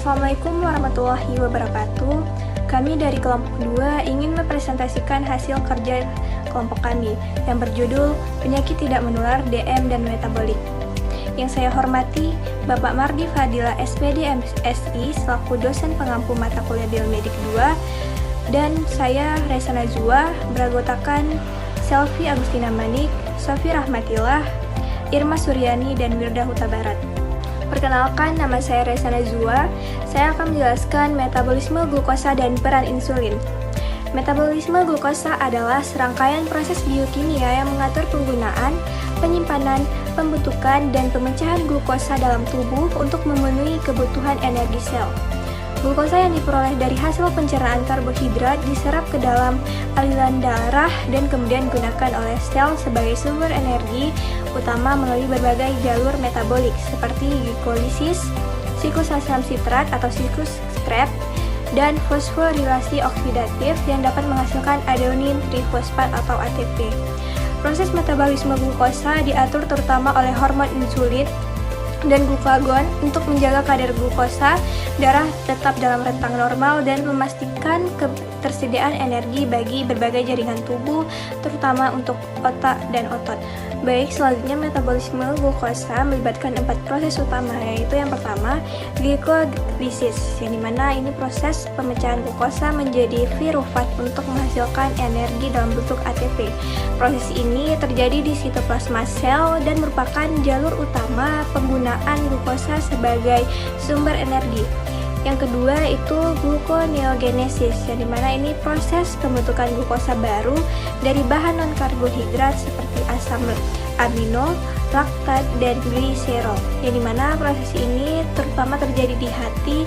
Assalamualaikum warahmatullahi wabarakatuh. Kami dari kelompok 2 ingin mempresentasikan hasil kerja kelompok kami yang berjudul Penyakit Tidak Menular DM dan Metabolik. Yang saya hormati Bapak Mardi Fadila SPD MSI selaku dosen pengampu mata kuliah Biomedik 2, dan saya Resa Najwa beranggotakan Selvi Agustina Manik, Sofi Rahmatillah, Irma Suryani, dan Wirda Huta Barat. Perkenalkan, nama saya Resa Najwa. Saya akan menjelaskan metabolisme glukosa dan peran insulin. Metabolisme glukosa adalah serangkaian proses biokimia yang mengatur penggunaan, penyimpanan, pembentukan, dan pemecahan glukosa dalam tubuh untuk memenuhi kebutuhan energi sel. Glukosa yang diperoleh dari hasil pencernaan karbohidrat diserap ke dalam aliran darah dan kemudian digunakan oleh sel sebagai sumber energi utama melalui berbagai jalur metabolik seperti glikolisis, siklus asam sitrat atau siklus Krebs, dan fosforilasi oksidatif yang dapat menghasilkan adenin trifosfat atau ATP. Proses metabolisme glukosa diatur terutama oleh hormon insulin dan glukagon untuk menjaga kadar glukosa darah tetap dalam rentang normal dan memastikan ketersediaan energi bagi berbagai jaringan tubuh, terutama untuk otak dan otot. Baik, selanjutnya metabolisme glukosa melibatkan 4 proses utama, yaitu yang pertama, glikolisis, yang dimana ini proses pemecahan glukosa menjadi pirufat untuk menghasilkan energi dalam bentuk ATP. Proses ini terjadi di sitoplasma sel dan merupakan jalur utama penggunaan glukosa sebagai sumber energi. Yang kedua itu gluconeogenesis, yang dimana ini proses pembentukan glukosa baru dari bahan non-karbohidrat seperti asam amino, laktat, dan gliserol, yang dimana proses ini terutama terjadi di hati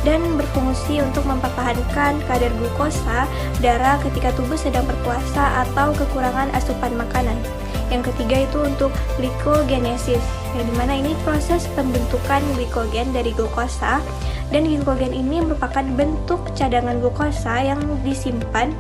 dan berfungsi untuk mempertahankan kadar glukosa darah ketika tubuh sedang berpuasa atau kekurangan asupan makanan. Yang ketiga itu untuk glikogenesis, yang dimana ini proses pembentukan glikogen dari glukosa, dan glikogen ini merupakan bentuk cadangan glukosa yang disimpan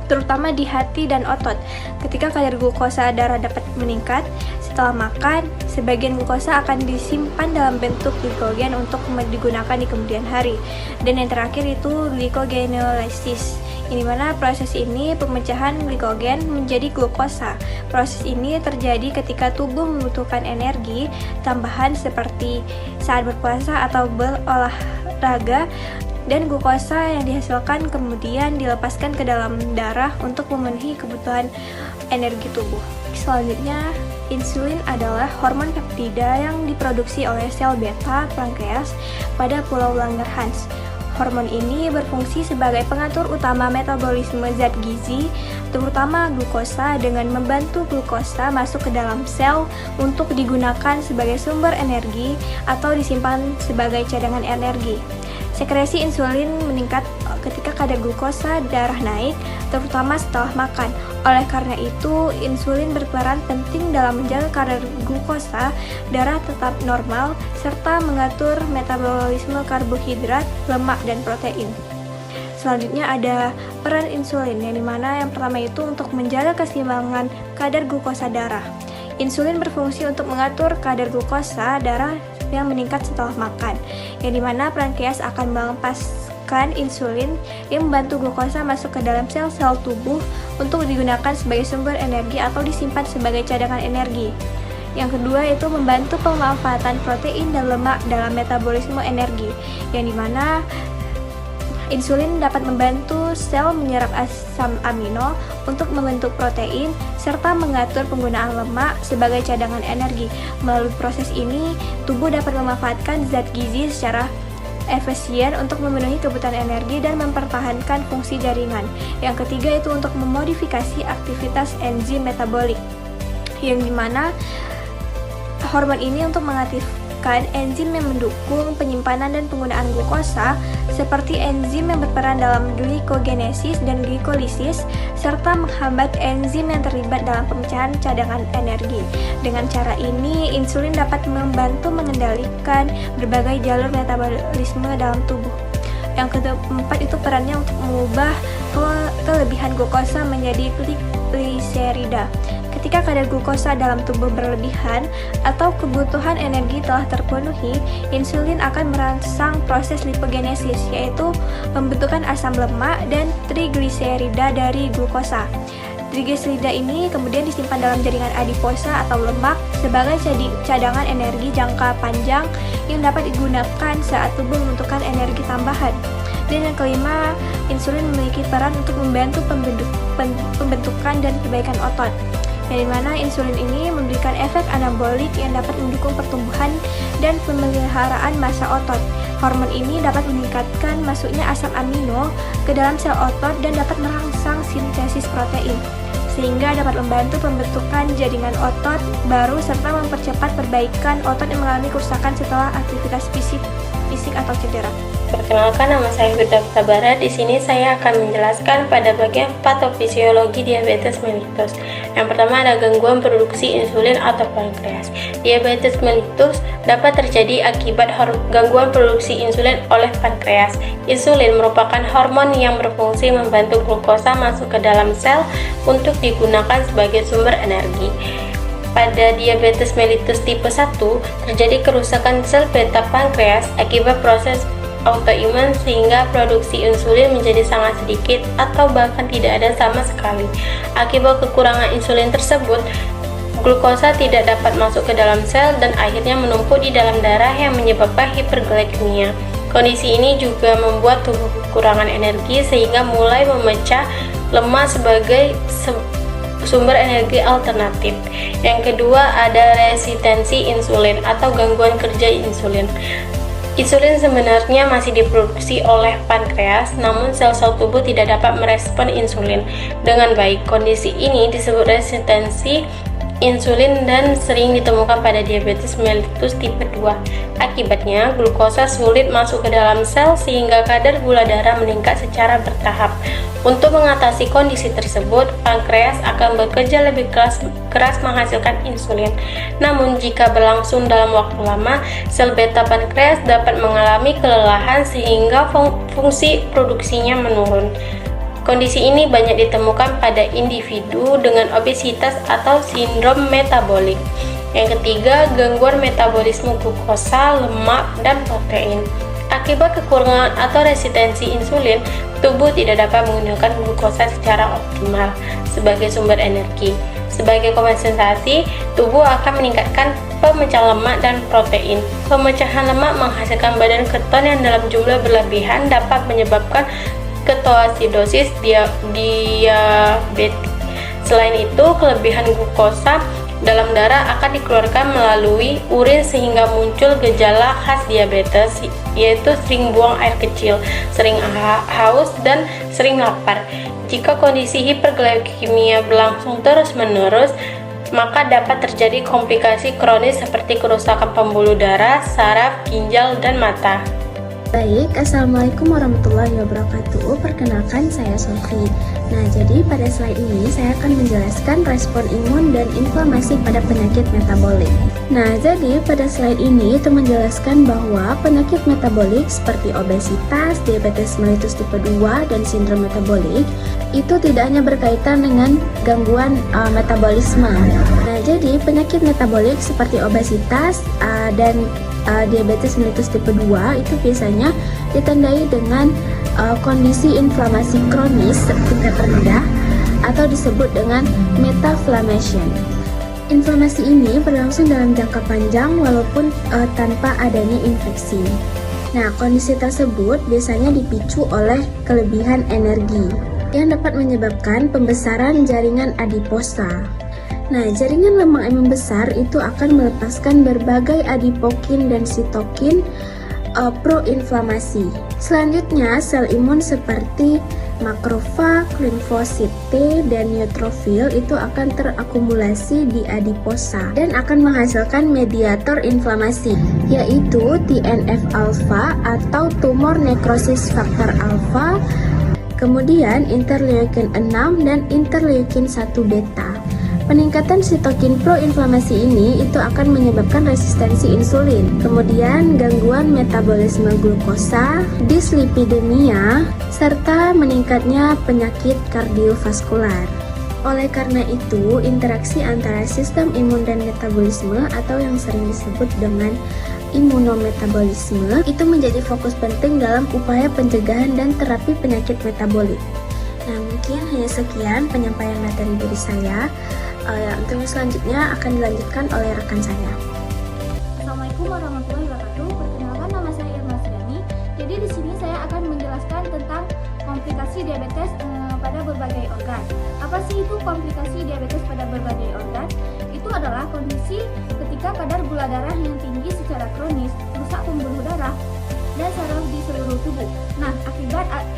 terutama di hati dan otot. Ketika kadar glukosa darah dapat meningkat setelah makan, sebagian glukosa akan disimpan dalam bentuk glikogen untuk digunakan di kemudian hari. Dan yang terakhir itu glycogenolysis, yang dimana proses ini pemecahan glikogen menjadi glukosa. Proses ini terjadi ketika tubuh membutuhkan energi tambahan seperti saat berpuasa atau berolahraga, dan glukosa yang dihasilkan kemudian dilepaskan ke dalam darah untuk memenuhi kebutuhan energi tubuh. Selanjutnya, insulin adalah hormon peptida yang diproduksi oleh sel beta pankreas pada pulau Langerhans. Hormon ini berfungsi sebagai pengatur utama metabolisme zat gizi, terutama glukosa, dengan membantu glukosa masuk ke dalam sel untuk digunakan sebagai sumber energi atau disimpan sebagai cadangan energi. Sekresi insulin meningkat ketika kadar glukosa darah naik, terutama setelah makan. Oleh karena itu, insulin berperan penting dalam menjaga kadar glukosa darah tetap normal serta mengatur metabolisme karbohidrat, lemak, dan protein. Selanjutnya ada peran insulin, yang dimana yang pertama itu untuk menjaga keseimbangan kadar glukosa darah. Insulin berfungsi untuk mengatur kadar glukosa darah yang meningkat setelah makan, yang dimana pankreas akan melepaskan insulin yang membantu glukosa masuk ke dalam sel-sel tubuh untuk digunakan sebagai sumber energi atau disimpan sebagai cadangan energi. Yang kedua itu membantu pemanfaatan protein dan lemak dalam metabolisme energi, yang dimana insulin dapat membantu sel menyerap asam amino untuk membentuk protein serta mengatur penggunaan lemak sebagai cadangan energi. Melalui proses ini, tubuh dapat memanfaatkan zat gizi secara efisien untuk memenuhi kebutuhan energi dan mempertahankan fungsi jaringan. Yang ketiga itu untuk memodifikasi aktivitas enzim metabolik, yang dimana hormon ini untuk mengaktifkan enzim yang mendukung penyimpanan dan penggunaan glukosa seperti enzim yang berperan dalam glikogenesis dan glikolisis, serta menghambat enzim yang terlibat dalam pemecahan cadangan energi. Dengan cara ini, insulin dapat membantu mengendalikan berbagai jalur metabolisme dalam tubuh. Yang keempat itu perannya untuk mengubah kelebihan glukosa menjadi trigliserida. Ketika kadar glukosa dalam tubuh berlebihan atau kebutuhan energi telah terpenuhi, insulin akan merangsang proses lipogenesis, yaitu pembentukan asam lemak dan trigliserida dari glukosa. Trigliserida ini kemudian disimpan dalam jaringan adiposa atau lemak sebagai cadangan energi jangka panjang yang dapat digunakan saat tubuh membutuhkan energi tambahan. Dan yang kelima, insulin memiliki peran untuk membantu pembentukan dan perbaikan otot. Yang dimana insulin ini memberikan efek anabolik yang dapat mendukung pertumbuhan dan pemeliharaan massa otot. Hormon ini dapat meningkatkan masuknya asam amino ke dalam sel otot dan dapat merangsang sintesis protein, sehingga dapat membantu pembentukan jaringan otot baru serta mempercepat perbaikan otot yang mengalami kerusakan setelah aktivitas fisik atau cedera. Perkenalkan, nama saya Firda Tabara. Di sini saya akan menjelaskan pada bagian patofisiologi diabetes mellitus. Yang pertama ada gangguan produksi insulin atau pankreas. Diabetes mellitus dapat terjadi akibat gangguan produksi insulin oleh pankreas. Insulin merupakan hormon yang berfungsi membantu glukosa masuk ke dalam sel untuk digunakan sebagai sumber energi. Pada diabetes mellitus tipe 1, terjadi kerusakan sel beta pankreas akibat proses autoimun sehingga produksi insulin menjadi sangat sedikit atau bahkan tidak ada sama sekali. Akibat kekurangan insulin tersebut, glukosa tidak dapat masuk ke dalam sel dan akhirnya menumpuk di dalam darah yang menyebabkan hiperglikemia. Kondisi ini juga membuat tubuh kekurangan energi sehingga mulai memecah lemak sebagai sumber energi alternatif. Yang kedua ada resistensi insulin atau gangguan kerja insulin. Insulin sebenarnya masih diproduksi oleh pankreas, namun sel-sel tubuh tidak dapat merespon insulin dengan baik. Kondisi ini disebut resistensi insulin dan sering ditemukan pada diabetes mellitus tipe 2. Akibatnya, glukosa sulit masuk ke dalam sel sehingga kadar gula darah meningkat secara bertahap. Untuk mengatasi kondisi tersebut, pankreas akan bekerja lebih keras menghasilkan insulin. Namun, jika berlangsung dalam waktu lama, sel beta pankreas dapat mengalami kelelahan sehingga fungsi produksinya menurun. Kondisi ini banyak ditemukan pada individu dengan obesitas atau sindrom metabolik. Yang ketiga, gangguan metabolisme glukosa, lemak, dan protein. Akibat kekurangan atau resistensi insulin, tubuh tidak dapat menggunakan glukosa secara optimal sebagai sumber energi. Sebagai kompensasi, tubuh akan meningkatkan pemecahan lemak dan protein. Pemecahan lemak menghasilkan badan keton yang dalam jumlah berlebihan dapat menyebabkan ketoasidosis diabetik. Selain itu, kelebihan glukosa dalam darah akan dikeluarkan melalui urin sehingga muncul gejala khas diabetes, yaitu sering buang air kecil, sering haus, dan sering lapar. Jika kondisi hiperglikemia berlangsung terus-menerus, maka dapat terjadi komplikasi kronis seperti kerusakan pembuluh darah, saraf, ginjal, dan mata. Baik, Assalamualaikum warahmatullahi wabarakatuh. Perkenalkan, saya Sofi. Nah, jadi pada slide ini saya akan menjelaskan respon imun dan inflamasi pada penyakit metabolik. Nah, jadi pada slide ini itu menjelaskan bahwa penyakit metabolik seperti obesitas, diabetes mellitus tipe 2, dan sindrom metabolik itu tidak hanya berkaitan dengan gangguan metabolisme. Nah, jadi penyakit metabolik seperti obesitas dan diabetes mellitus tipe 2 itu biasanya ditandai dengan kondisi inflamasi kronis tingkat rendah atau disebut dengan metaflammation. Inflamasi ini berlangsung dalam jangka panjang walaupun tanpa adanya infeksi. Nah, kondisi tersebut biasanya dipicu oleh kelebihan energi yang dapat menyebabkan pembesaran jaringan adiposa. Nah, jaringan lemak yang membesar itu akan melepaskan berbagai adipokin dan sitokin proinflamasi. Selanjutnya, sel imun seperti makrofag, limfosit T, dan neutrofil itu akan terakumulasi di adiposa dan akan menghasilkan mediator inflamasi, yaitu TNF-alpha atau tumor necrosis factor alpha, kemudian interleukin 6 dan interleukin 1 beta. Peningkatan sitokin proinflamasi ini itu akan menyebabkan resistensi insulin, kemudian gangguan metabolisme glukosa, dislipidemia, serta meningkatnya penyakit kardiovaskular. Oleh karena itu, interaksi antara sistem imun dan metabolisme atau yang sering disebut dengan imunometabolisme itu menjadi fokus penting dalam upaya pencegahan dan terapi penyakit metabolik. Nah, mungkin hanya sekian penyampaian materi dari saya. Untuk yang selanjutnya akan dilanjutkan oleh rekan saya. Assalamualaikum warahmatullahi wabarakatuh. Perkenalkan, nama saya Irma Sriani. Jadi di sini saya akan menjelaskan tentang komplikasi diabetes pada berbagai organ. Apa sih itu komplikasi diabetes pada berbagai organ? Itu adalah kondisi ketika kadar gula darah yang tinggi secara kronis, merusak pembuluh darah dan saraf di seluruh tubuh. Nah,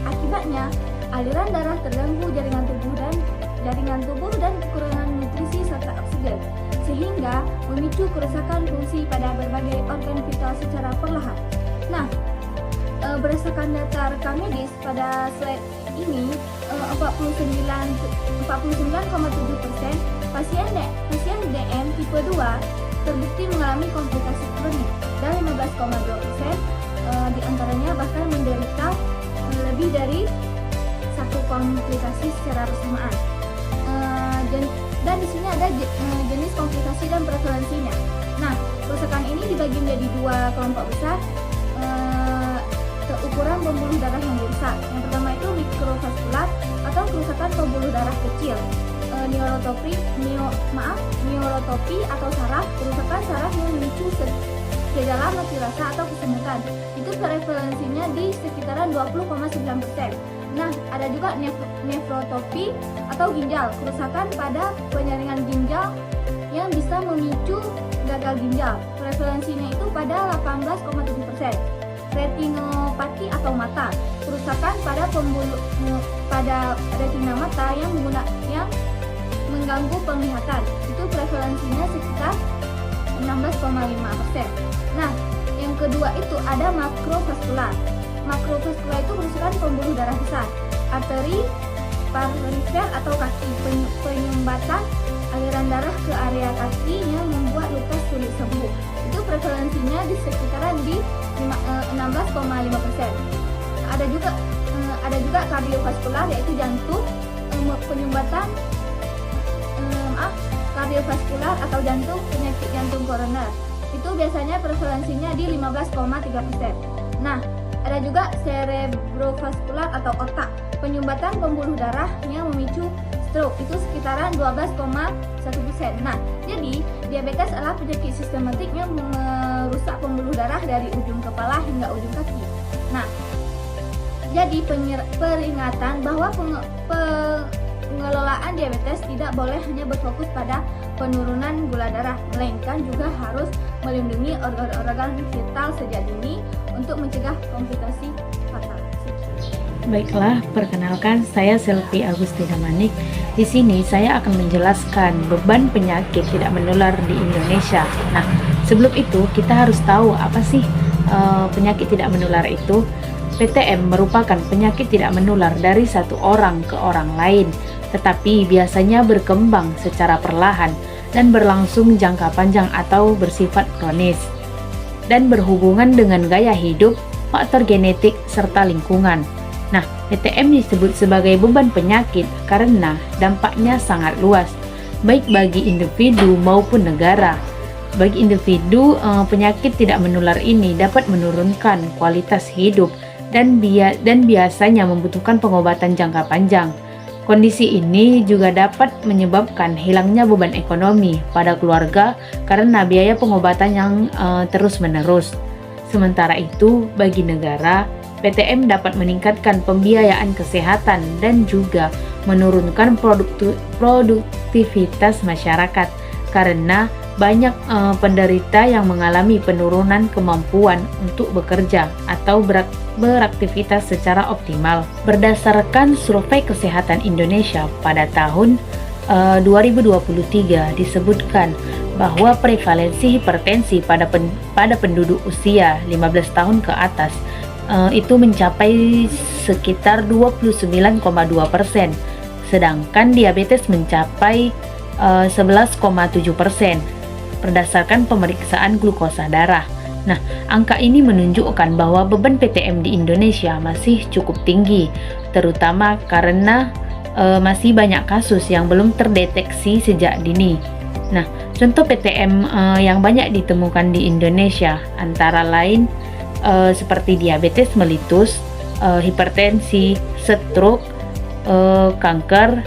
akibatnya aliran darah terganggu jaringan tubuh dan kekurangan nutrisi serta oksigen, sehingga memicu kerusakan fungsi pada berbagai organ vital secara perlahan. Nah, berdasarkan data rekam medis pada slide ini, 49,7% pasien DM tipe 2 terbukti mengalami komplikasi kronik, dan 15,2% diantaranya bahkan menderita lebih dari satu komplikasi secara bersamaan. Dan di sini ada jenis komplikasi dan prevalensinya. Nah, kerusakan ini dibagi menjadi dua kelompok besar. Ukuran pembuluh darah yang rusak. Yang pertama itu mikrovaskular atau kerusakan pembuluh darah kecil. Neurotopi atau saraf, kerusakan saraf yang memicu gejala mati rasa atau kesemutan. Itu prevalensinya di sekitaran 20,9%. Nah, ada juga nefrotopi atau ginjal, kerusakan pada penyaringan ginjal yang bisa memicu gagal ginjal. Prevalensinya itu pada 18,7%. Retinopati atau mata, kerusakan pada retina mata yang mengganggu penglihatan. Itu prevalensinya sekitar 16,5%. Nah, yang kedua itu ada makrovaskular. Makrovaskular itu kerusakan pembuluh darah besar, arteri perifer atau kaki, penyumbatan aliran darah ke area kaki yang membuat luka sulit sembuh. Itu prevalensinya di sekitaran di 16,5%. Ada juga kardiovaskular, yaitu jantung, penyumbatan kardiovaskular atau jantung, penyakit jantung koroner. Itu biasanya prevalensinya di 15,3%. Nah, ada juga cerebrovaskular atau otak, penyumbatan pembuluh darah yang memicu stroke, itu sekitaran 12,1%. Nah, jadi diabetes adalah penyakit sistematik yang merusak pembuluh darah dari ujung kepala hingga ujung kaki. Nah, jadi peringatan bahwa pengelolaan diabetes tidak boleh hanya berfokus pada penurunan gula darah, melainkan juga harus melindungi organ-organ vital sejak dini untuk mencegah komplikasi fatal. Baiklah, perkenalkan saya Selvi Agustina Manik. Di sini saya akan menjelaskan beban penyakit tidak menular di Indonesia. Nah, sebelum itu kita harus tahu apa sih penyakit tidak menular itu. PTM merupakan penyakit tidak menular dari satu orang ke orang lain, tetapi biasanya berkembang secara perlahan dan berlangsung jangka panjang atau bersifat kronis, dan berhubungan dengan gaya hidup, faktor genetik, serta lingkungan. Nah, PTM disebut sebagai beban penyakit karena dampaknya sangat luas, baik bagi individu maupun negara. Bagi individu, penyakit tidak menular ini dapat menurunkan kualitas hidup dan biasanya membutuhkan pengobatan jangka panjang. Kondisi ini juga dapat menyebabkan hilangnya beban ekonomi pada keluarga karena biaya pengobatan yang terus-menerus. Sementara itu, bagi negara, PTM dapat meningkatkan pembiayaan kesehatan dan juga menurunkan produktivitas masyarakat karena banyak penderita yang mengalami penurunan kemampuan untuk bekerja atau beraktivitas secara optimal. Berdasarkan Survei Kesehatan Indonesia pada tahun 2023 disebutkan bahwa prevalensi hipertensi pada penduduk usia 15 tahun ke atas itu mencapai sekitar 29,2%, sedangkan diabetes mencapai 11,7% berdasarkan pemeriksaan glukosa darah. Nah, angka ini menunjukkan bahwa beban PTM di Indonesia masih cukup tinggi, terutama karena masih banyak kasus yang belum terdeteksi sejak dini. Nah, contoh PTM yang banyak ditemukan di Indonesia antara lain seperti diabetes mellitus, hipertensi, stroke, kanker,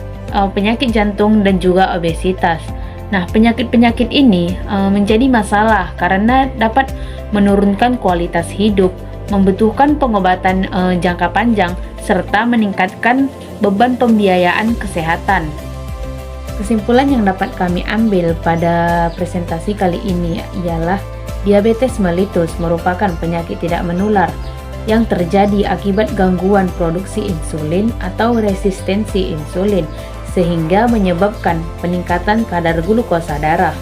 penyakit jantung, dan juga obesitas. Nah, penyakit-penyakit ini menjadi masalah karena dapat menurunkan kualitas hidup, membutuhkan pengobatan jangka panjang, serta meningkatkan beban pembiayaan kesehatan. Kesimpulan yang dapat kami ambil pada presentasi kali ini ialah diabetes mellitus merupakan penyakit tidak menular yang terjadi akibat gangguan produksi insulin atau resistensi insulin sehingga menyebabkan peningkatan kadar glukosa darah.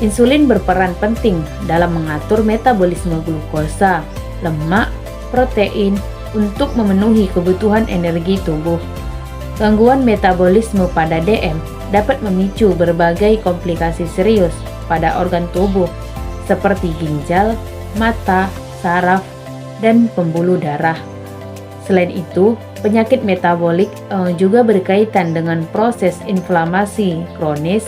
Insulin berperan penting dalam mengatur metabolisme glukosa, lemak, protein untuk memenuhi kebutuhan energi tubuh. Gangguan metabolisme pada DM dapat memicu berbagai komplikasi serius pada organ tubuh seperti ginjal, mata, saraf, dan pembuluh darah. Selain itu, penyakit metabolik juga berkaitan dengan proses inflamasi kronis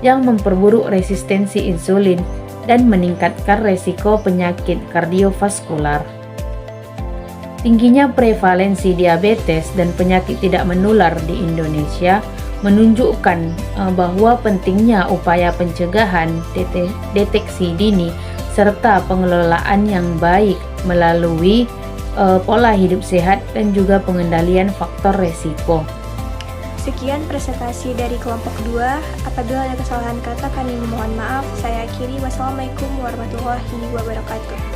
yang memperburuk resistensi insulin dan meningkatkan resiko penyakit kardiovaskular. Tingginya prevalensi diabetes dan penyakit tidak menular di Indonesia menunjukkan bahwa pentingnya upaya pencegahan, deteksi dini, serta pengelolaan yang baik melalui pola hidup sehat dan juga pengendalian faktor resiko. Sekian presentasi dari kelompok 2. Apabila ada kesalahan kata kami memohon maaf. Saya akhiri. Wassalamualaikum warahmatullahi wabarakatuh.